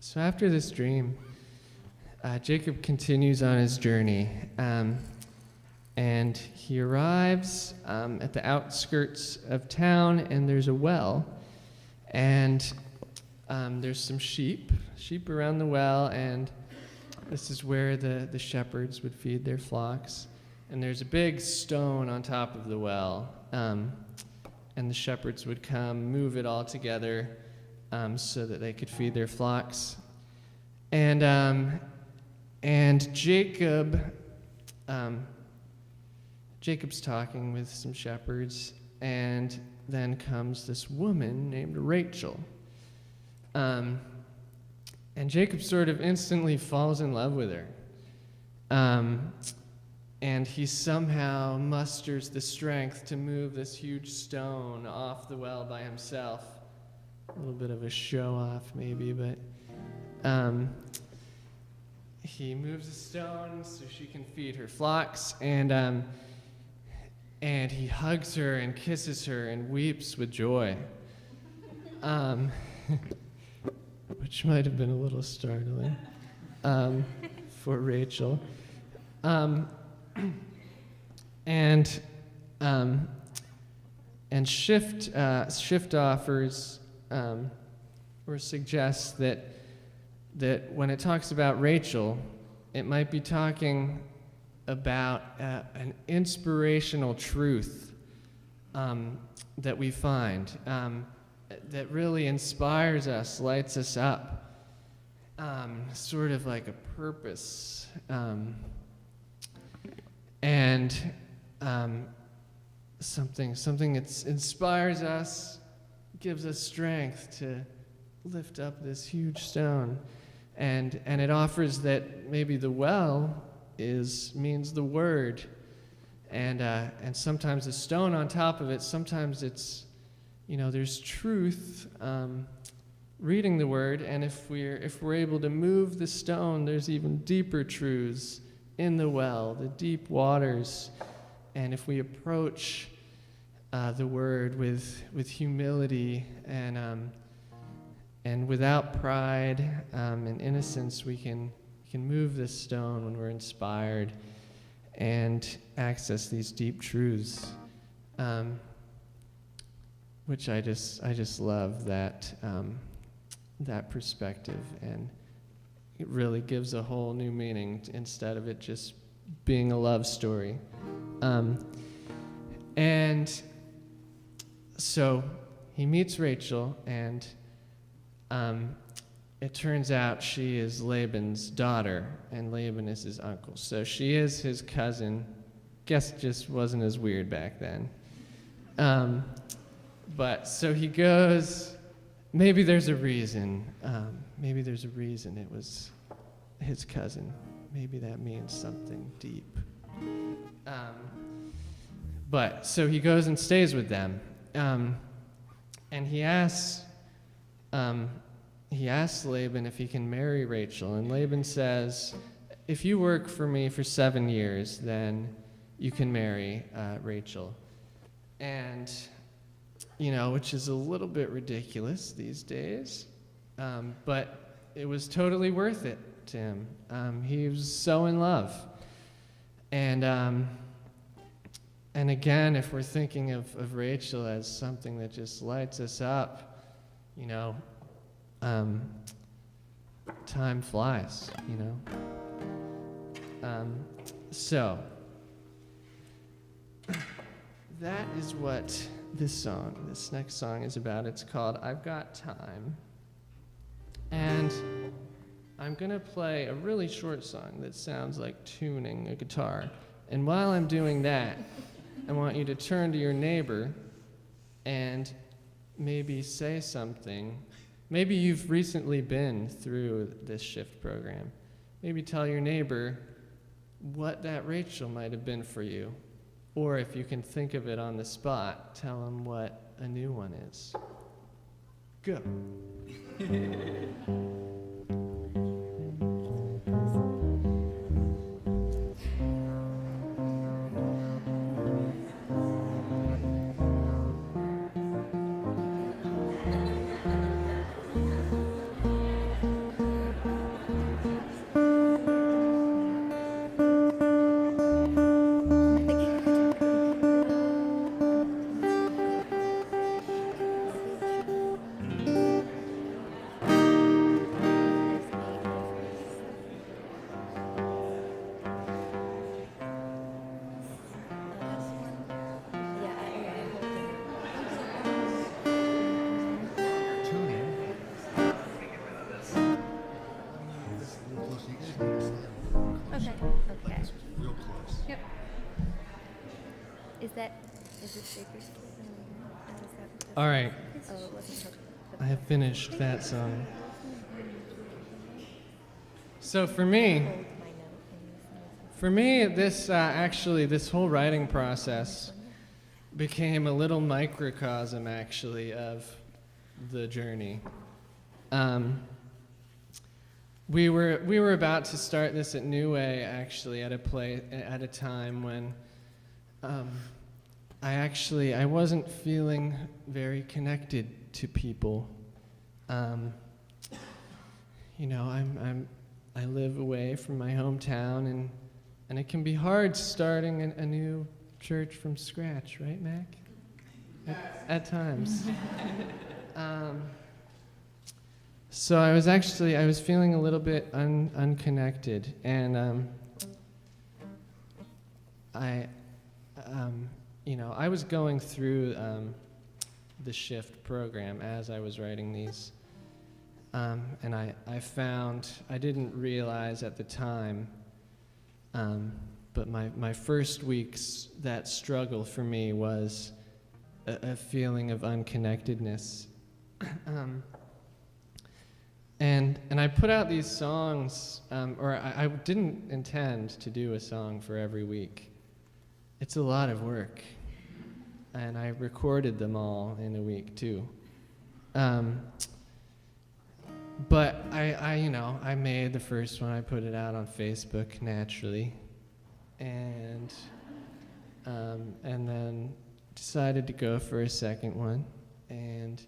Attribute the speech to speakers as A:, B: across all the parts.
A: So after this dream, Jacob continues on his journey, and he arrives at the outskirts of town, and there's a well, and there's some sheep around the well, and this is where the shepherds would feed their flocks. And there's a big stone on top of the well, and the shepherds would come, move it all together so that they could feed their flocks. And Jacob's talking with some shepherds, and then comes this woman named Rachel. And Jacob sort of instantly falls in love with her. And he somehow musters the strength to move this huge stone off the well by himself. A little bit of a show-off, maybe, but he moves the stone so she can feed her flocks, and he hugs her and kisses her and weeps with joy, which might have been a little startling for Rachel. And Shift offers or suggests that when it talks about Rachel, it might be talking about an inspirational truth that we find that really inspires us, lights us up, sort of like a purpose. And something that inspires us, gives us strength to lift up this huge stone, and it offers that maybe the well means the word, and sometimes the stone on top of it. Sometimes it's, there's truth. Reading the word, and if we're able to move the stone, there's even deeper truths in the well, the deep waters. And if we approach the word with humility and without pride and innocence, we can move this stone when we're inspired and access these deep truths, which I just love that perspective, and it really gives a whole new meaning instead of it just being a love story. And so he meets Rachel, and it turns out she is Laban's daughter, and Laban is his uncle. So she is his cousin. Guess it just wasn't as weird back then. But so he goes. Maybe there's a reason. Maybe there's a reason it was his cousin. Maybe that means something deep. But so he goes and stays with them, and he asks Laban if he can marry Rachel, and Laban says, "If you work for me for 7 years, then you can marry Rachel." And which is a little bit ridiculous these days, but it was totally worth it to him. He was so in love. And again, if we're thinking of Rachel as something that just lights us up, time flies, So that is what this next song is about. It's called "I've Got Time." And I'm going to play a really short song that sounds like tuning a guitar. And while I'm doing that, I want you to turn to your neighbor and maybe say something. Maybe you've recently been through this shift program. Maybe tell your neighbor what that Rachel might have been for you. Or if you can think of it on the spot, tell them what a new one is. Go.
B: Yep. Is it Baker's?
A: All right,
B: Oh, it wasn't.
A: I have finished that song. So for me, this whole writing process became a little microcosm, actually, of the journey. We were about to start this at New Way, actually, at a time when I wasn't feeling very connected to people. I live away from my hometown, and it can be hard starting a new church from scratch, right, Mac? At times. So I was feeling a little bit unconnected, and I was going through the Shift program as I was writing these, and I found, I didn't realize at the time, but my first weeks, that struggle for me was a feeling of unconnectedness. And I put out these songs, or I didn't intend to do a song for every week. It's a lot of work, and I recorded them all in a week too. But I made the first one. I put it out on Facebook naturally, and then decided to go for a second one, and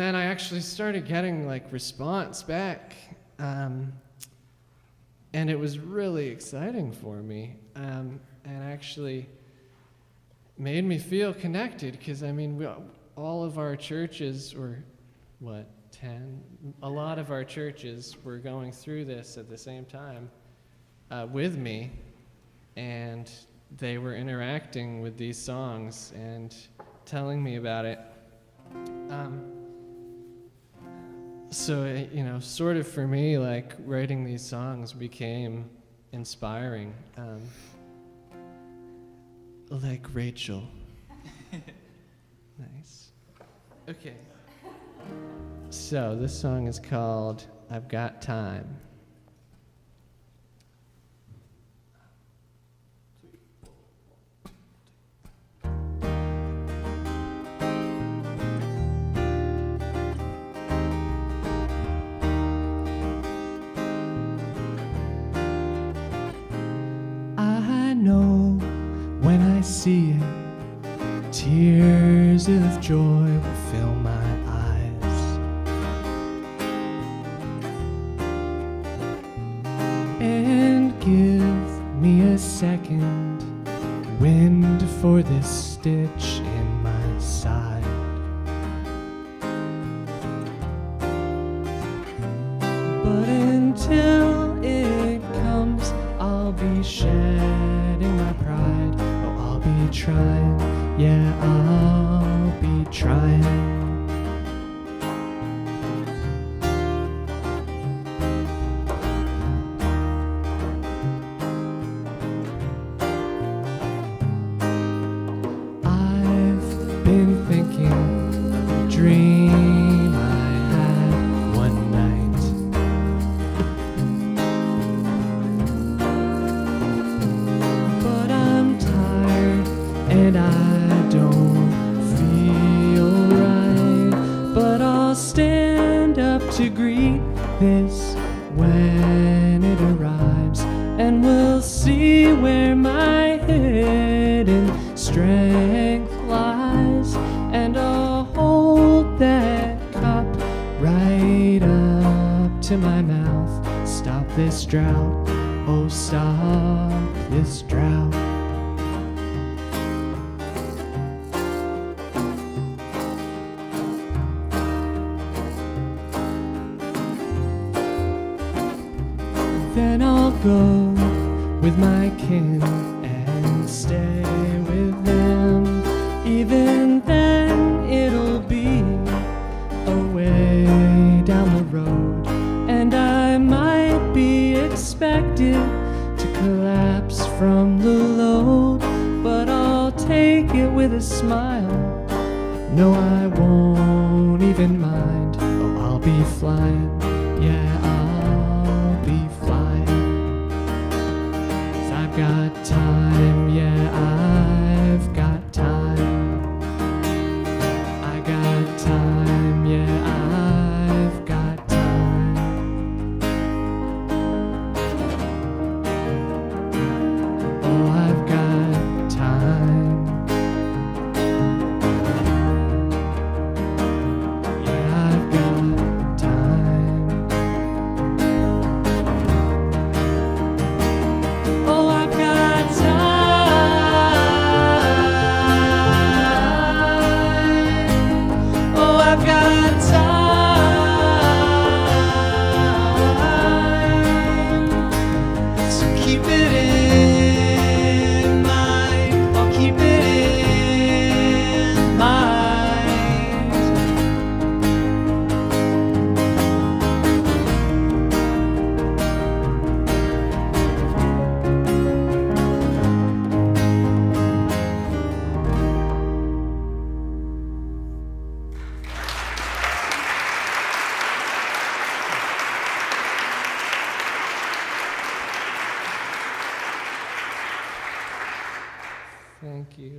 A: then I actually started getting response back, and it was really exciting for me, and actually made me feel connected, because all of our churches, or 10? A lot of our churches were going through this at the same time with me, and they were interacting with these songs and telling me about it. So, sort of for me, writing these songs became inspiring. Like Rachel. Nice. Okay. So, this song is called I've Got Time. See it, tears of joy will fill my eyes, and give me a second wind for this stitch in my side. But until it comes, I'll be shedding my pride. Trying, yeah, I'll be trying. I've been thinking of a dream I had one night. But I'm tired and I don't feel right, but I'll stand up to greet this when it arrives, and we'll see where my hidden strength lies, and I'll hold that cup right up to my mouth. Stop this drought, oh stop this drought. Then I'll go with my kin and stay with them. Even then it'll be away down the road, and I might be expected to collapse from the load, but I'll take it with a smile. No, I won't even mind. Oh, I'll be flying. Yeah, I'll be flying. 'Cause I've got time. Yeah, I've got time. I got time. Yeah, I've got time. Oh, I've got time. Yeah, I've got time. Oh, I've got time. Oh, I've got time. So keep it in mind. I'll keep it in mind. Thank you.